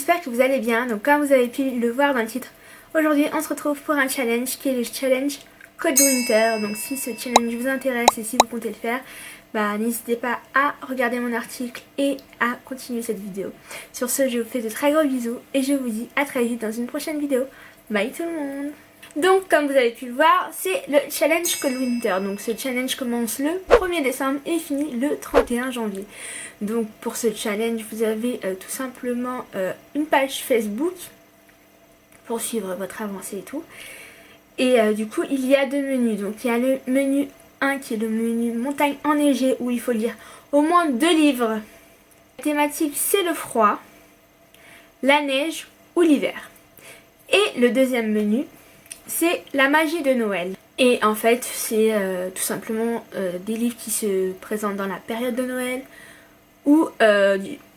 j'espère que vous allez bien. Donc comme vous avez pu le voir dans le titre, aujourd'hui on se retrouve pour un challenge qui est le challenge Cold Winter. Donc si ce challenge vous intéresse et si vous comptez le faire, n'hésitez pas à regarder mon article et à continuer cette vidéo. Sur ce, je vous fais de très gros bisous et je vous dis à très vite dans une prochaine vidéo. Bye tout le monde. Donc comme vous avez pu le voir, c'est le challenge Cold Winter. Donc ce challenge commence le 1er décembre et finit le 31 janvier. Donc pour ce challenge, vous avez tout simplement une page Facebook pour suivre votre avancée et tout. Et du coup, il y a deux menus. Donc il y a le menu 1 qui est le menu montagne enneigée où il faut lire au moins 2 livres. La thématique c'est le froid, la neige ou l'hiver. Et le deuxième menu, c'est la magie de Noël. Et en fait, c'est tout simplement des livres qui se présentent dans la période de Noël ou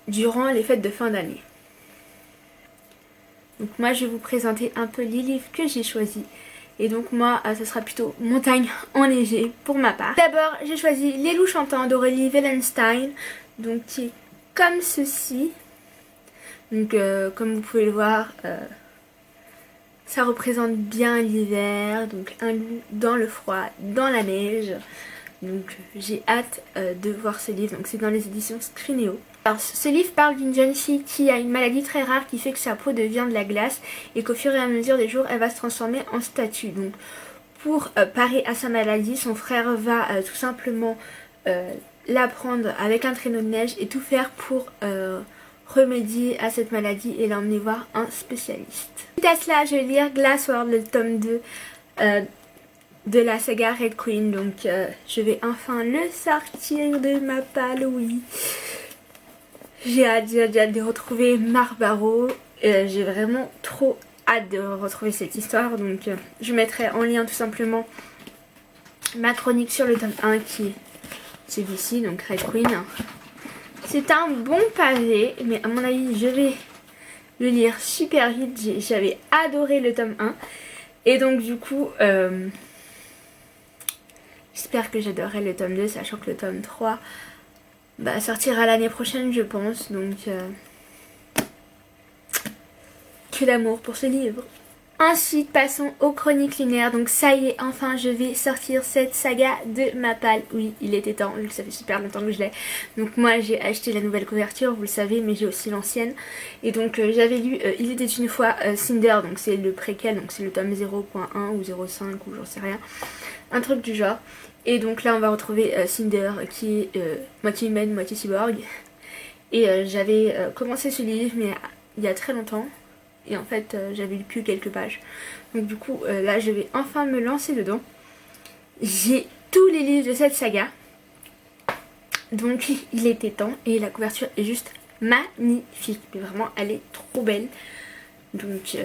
durant les fêtes de fin d'année. Donc moi, je vais vous présenter un peu les livres que j'ai choisis. Et donc moi, ça sera plutôt montagne enneigée pour ma part. D'abord, j'ai choisi Les Loups Chantants d'Aurélie Wellenstein, donc qui est comme ceci. Donc comme vous pouvez le voir, ça représente bien l'hiver, donc un loup dans le froid, dans la neige. Donc j'ai hâte de voir ce livre, donc c'est dans les éditions Scrinéo. Alors ce livre parle d'une jeune fille qui a une maladie très rare qui fait que sa peau devient de la glace et qu'au fur et à mesure des jours elle va se transformer en statue. Donc pour parer à sa maladie, son frère va tout simplement la prendre avec un traîneau de neige et tout faire pour remédier à cette maladie et l'emmener voir un spécialiste. Suite à cela, je vais lire Glass World, le tome 2 de la saga Red Queen. Donc je vais enfin le sortir de ma palle, oui. J'ai hâte de retrouver Marc Barreau. J'ai vraiment trop hâte de retrouver cette histoire. Donc je mettrai en lien tout simplement ma chronique sur le tome 1 qui est celui-ci, donc Red Queen. C'est un bon pavé, mais à mon avis je vais le lire super vite. J'avais adoré le tome 1. Et donc du coup, j'espère que j'adorerai le tome 2, sachant que le tome 3 sortira l'année prochaine je pense. Donc que d'amour pour ce livre. Ensuite passons aux chroniques lunaires. Donc ça y est, enfin je vais sortir cette saga de ma palle. Oui, il était temps, vu que ça fait super longtemps que je l'ai. Donc moi j'ai acheté la nouvelle couverture, vous le savez, mais j'ai aussi l'ancienne. Et donc j'avais lu Il était une fois Cinder, donc c'est le préquel, donc c'est le tome 0.1 ou 0.5 ou j'en sais rien. Un truc du genre. Et donc là on va retrouver Cinder qui est moitié humaine, moitié cyborg. Et j'avais commencé ce livre mais il y a très longtemps. Et en fait j'avais lu que quelques pages. Donc du coup là je vais enfin me lancer dedans. J'ai tous les livres de cette saga. Donc il était temps. Et la couverture est juste magnifique. Mais vraiment elle est trop belle. Donc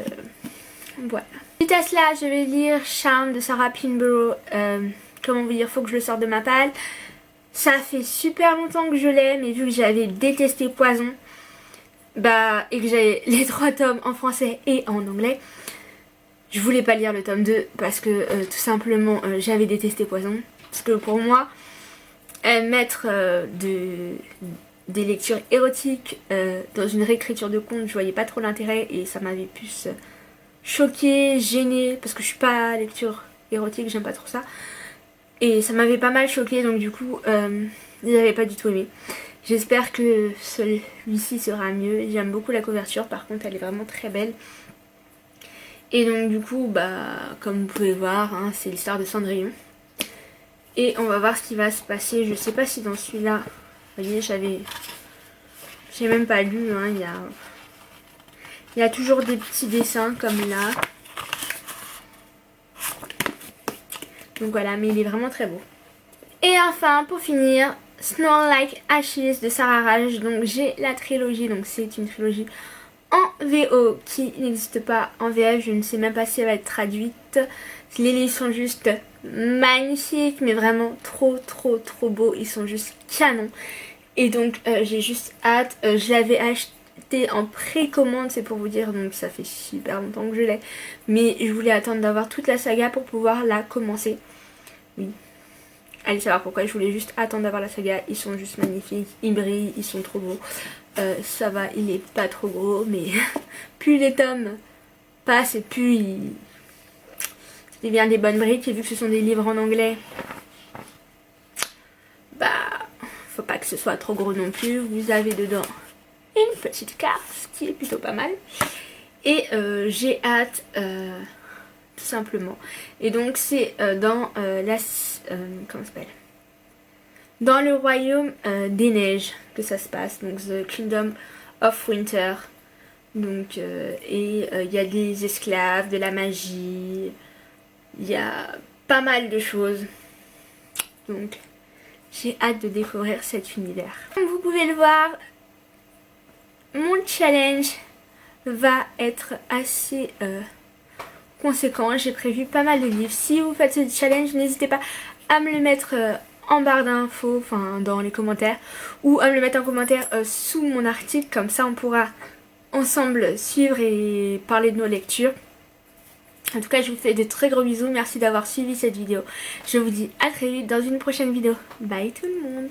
voilà. Suite à cela je vais lire Charme de Sarah Pinborough. Comment vous dire, faut que je le sorte de ma palle. Ça fait super longtemps que je l'ai. Mais vu que j'avais détesté Poison, et que j'avais les 3 tomes en français et en anglais, je voulais pas lire le tome 2 parce que tout simplement j'avais détesté Poison. Parce que pour moi, mettre des lectures érotiques dans une réécriture de conte, je voyais pas trop l'intérêt et ça m'avait plus choquée, gênée, parce que je suis pas lecture érotique, j'aime pas trop ça. Et ça m'avait pas mal choquée, donc du coup j'avais pas du tout aimé. J'espère que celui-ci sera mieux. J'aime beaucoup la couverture, par contre elle est vraiment très belle. Et donc du coup, comme vous pouvez voir, hein, c'est l'histoire de Cendrillon. Et on va voir ce qui va se passer. Je sais pas si dans celui-là, vous voyez, j'ai même pas lu, hein, il y a toujours des petits dessins comme là. Donc voilà, mais il est vraiment très beau. Et enfin, pour finir, Snore Like Ashes de Sarah Raj. Donc j'ai la trilogie, donc c'est une trilogie en VO qui n'existe pas en VF. Je ne sais même pas si elle va être traduite. Les livres sont juste magnifiques, mais vraiment trop beaux. Ils sont juste canons. Et donc j'ai juste hâte. Je l'avais acheté en précommande, c'est pour vous dire, donc ça fait super longtemps que je l'ai. Mais je voulais attendre d'avoir toute la saga pour pouvoir la commencer. Oui. allez savoir pourquoi, je voulais juste attendre d'avoir la saga. Ils sont juste magnifiques, ils brillent, ils sont trop beaux. Ça va, il est pas trop gros, mais plus les tomes passent et plus il devient des bonnes briques. Et vu que ce sont des livres en anglais, bah faut pas que ce soit trop gros non plus. Vous avez dedans une petite carte, ce qui est plutôt pas mal. Et j'ai hâte, tout simplement. Et donc c'est dans comment ça s'appelle, dans le royaume des neiges que ça se passe, donc The Kingdom of Winter. Donc il y a des esclaves, de la magie, il y a pas mal de choses. Donc j'ai hâte de découvrir cet univers. Comme vous pouvez le voir, mon challenge va être assez conséquent. J'ai prévu pas mal de livres. Si vous faites ce challenge, n'hésitez pas à me le mettre en barre d'infos, enfin dans les commentaires, ou à me le mettre en commentaire sous mon article, comme ça on pourra ensemble suivre et parler de nos lectures. En tout cas, je vous fais de très gros bisous, merci d'avoir suivi cette vidéo. Je vous dis à très vite dans une prochaine vidéo. Bye tout le monde.